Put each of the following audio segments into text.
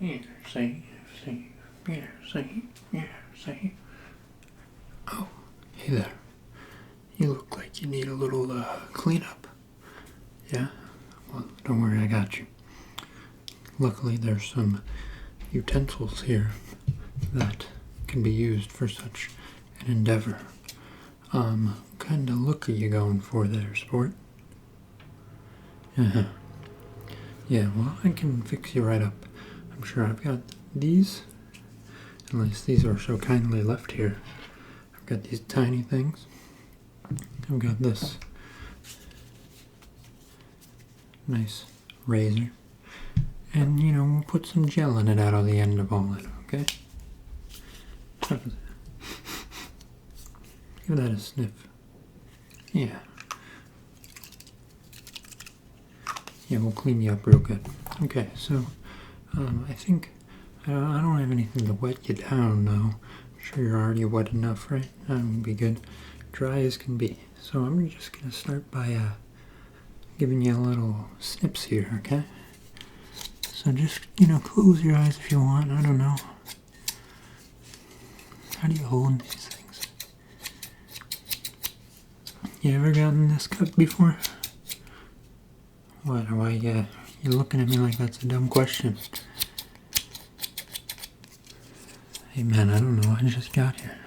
Yeah, see, yeah, see, yeah, see. Oh, hey there. You look like you need a little cleanup. Yeah? Well, don't worry, I got you. Luckily, there's some utensils here that can be used for such an endeavor. What kind of look are you going for there, sport? Uh-huh. Yeah, well, I can fix you right up. I'm sure I've got these. At least these are so kindly left here. I've got these tiny things. I've got this nice razor. And, you know, we'll put some gel in it out of the end of all it, okay? Give that a sniff. Yeah. Yeah, we'll clean you up real good. Okay, so I think I don't have anything to wet you down, though. I'm sure you're already wet enough, right? That would be good. Dry as can be. So I'm just going to start by giving you a little snips here, okay? So just, you know, close your eyes if you want. I don't know. How do you hold these things? You ever gotten this cut before? What? Why? You're looking at me like that's a dumb question. Hey man, I don't know. I just got here.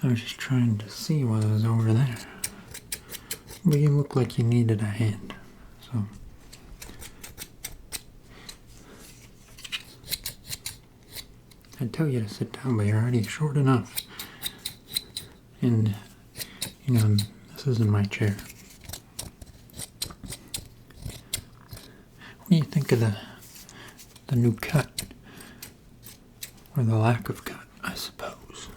I was just trying to see what was over there. But you look like you needed a hand. So. I'd tell you to sit down, but you're already short enough. And, you know, this isn't my chair. What do you think of the new cut? Or the lack of cut, I suppose.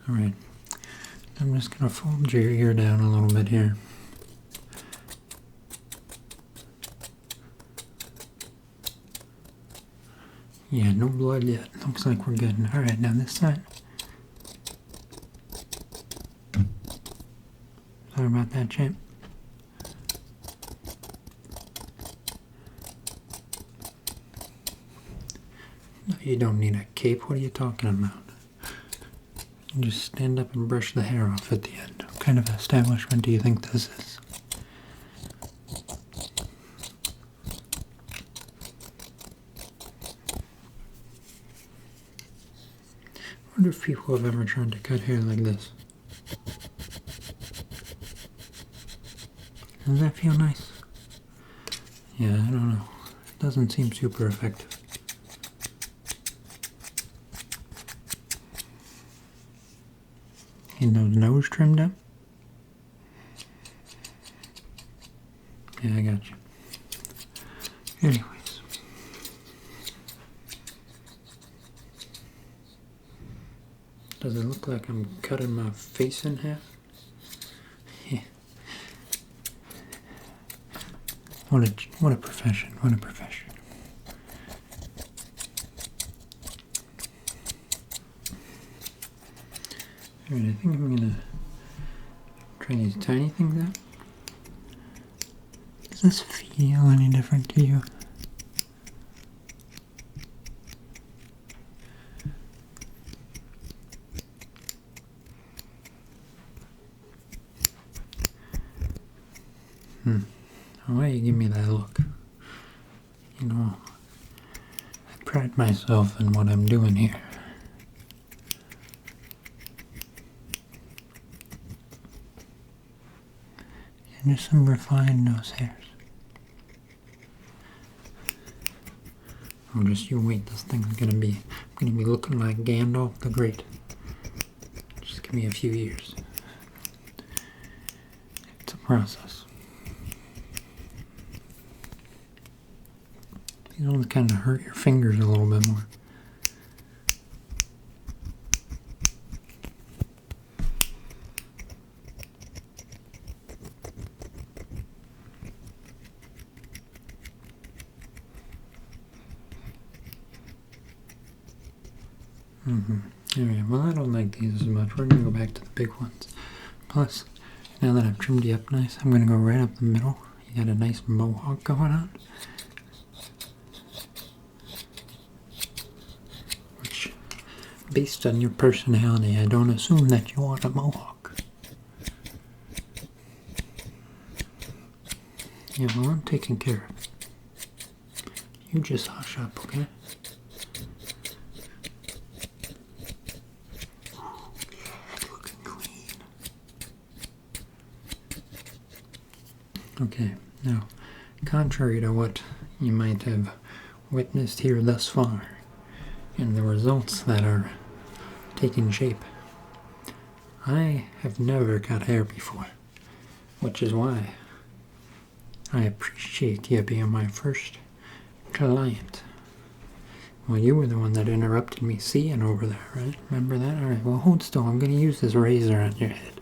Alright, I'm just going to fold your ear down a little bit here. Yeah, no blood yet. Looks like we're good. Alright, now this side. Sorry about that, champ. No, you don't need a cape. What are you talking about? You just stand up and brush the hair off at the end. What kind of establishment do you think this is? I wonder if people have ever tried to cut hair like this. Does that feel nice? Yeah, I don't know. It doesn't seem super effective. Get those nose trimmed up? Yeah, I got you. Anyways. Does it look like I'm cutting my face in half? Yeah. What a profession. What a profession. Alright, I think I'm gonna try these tiny things out. Does this feel any different to you? Why you give me that look? You know, I pride myself in what I'm doing here. And just some refined nose hairs. Oh, just you wait, this thing's I'm gonna be looking like Gandalf the Great. Just give me a few years. It's a process. These ones kind of hurt your fingers a little bit more. Alright, well I don't like these as much. We're gonna go back to the big ones. Plus, now that I've trimmed you up nice, I'm gonna go right up the middle. You got a nice mohawk going on. Which, based on your personality, I don't assume that you want a mohawk. Yeah, well I'm taking care of it. You just hush up, okay? Okay, now, contrary to what you might have witnessed here thus far, and the results that are taking shape, I have never cut hair before, which is why I appreciate you being my first client. Well, you were the one that interrupted me seeing over there, right? Remember that? Alright, well hold still, I'm going to use this razor on your head.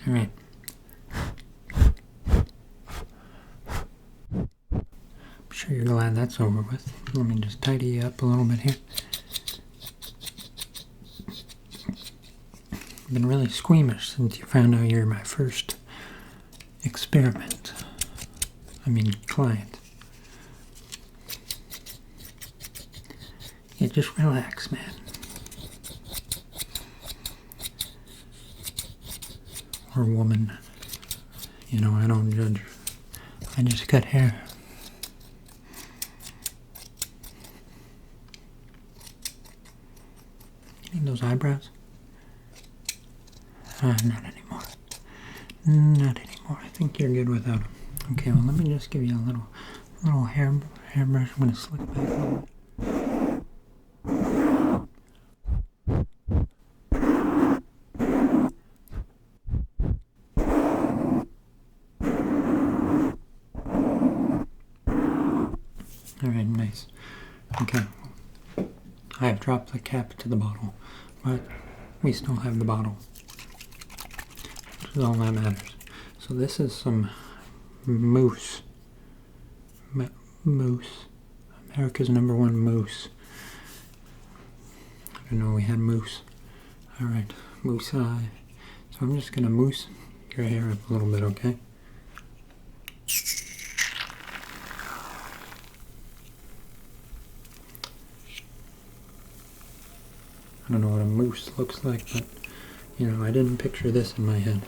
Alright. I'm sure you're glad that's over with. Let me just tidy you up a little bit here. I've been really squeamish since you found out you're my first client. Yeah, just relax, man. Or woman. You know, I don't judge. I just cut hair. You need those eyebrows? Not anymore. Not anymore. I think you're good without them. Okay, well let me just give you a little hairbrush. I'm gonna slick back a little bit. Alright, nice. Okay. I have dropped the cap to the bottle, but we still have the bottle, which is all that matters. So this is some mousse. Mousse. America's #1 mousse. I didn't know we had mousse. Alright, mousse eye. So I'm just going to mousse your hair up a little bit, okay? I don't know what a mousse looks like, but, you know, I didn't picture this in my head.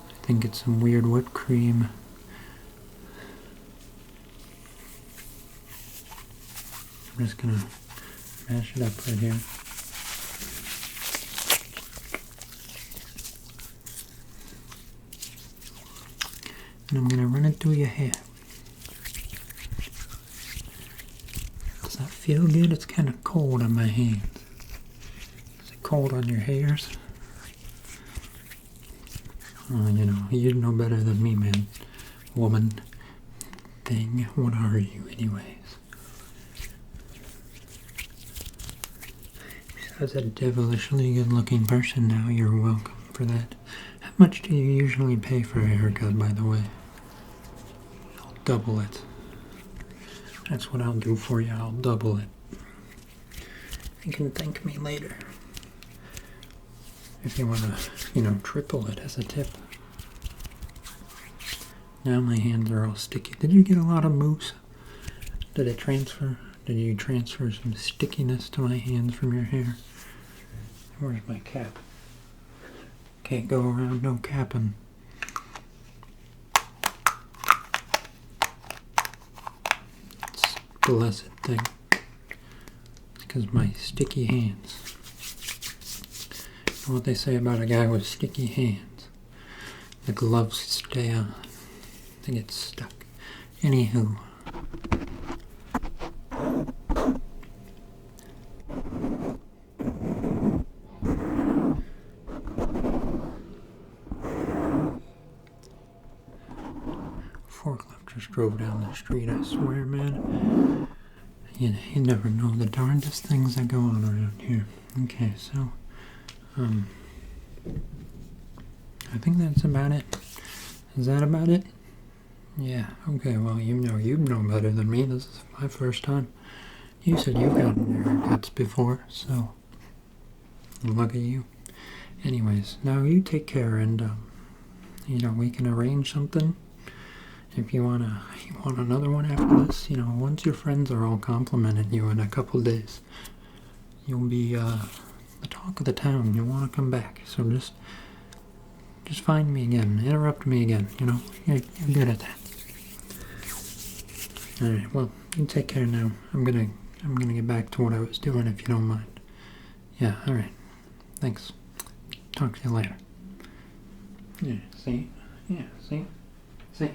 I think it's some weird whipped cream. I'm just gonna mash it up right here. And I'm gonna run it through your hair. Does that feel good? It's kind of cold on my hands. Cold on your hairs? Oh, you know, you know better than me, man. Woman. Thing. What are you, anyways? Besides a devilishly good-looking person now, you're welcome for that. How much do you usually pay for a haircut, by the way? I'll double it. That's what I'll do for you. I'll double it. You can thank me later. If you want to, you know, triple it as a tip. Now my hands are all sticky. Did you get a lot of mousse? Did it transfer? Did you transfer some stickiness to my hands from your hair? Where's my cap? Can't go around no capping. It's a blessed thing. It's because my sticky hands. You know what they say about a guy with sticky hands? The gloves stay on. They get stuck. Anywho. Forklift just drove down the street, I swear, man. You never know the darndest things that go on around here. Okay, so, I think that's about it. Is that about it? Yeah, okay, well, you know better than me. This is my first time. You said you've gotten haircuts before, so look at you. Anyways, now you take care, and, we can arrange something. If you want another one after this, once your friends are all complimenting you in a couple days, you'll be the talk of the town. You'll want to come back. So just find me again, interrupt me again. You're good at that. All right. Well, you take care now. I'm gonna get back to what I was doing, if you don't mind. Yeah. All right. Thanks. Talk to you later. Yeah. See. Yeah. See. See.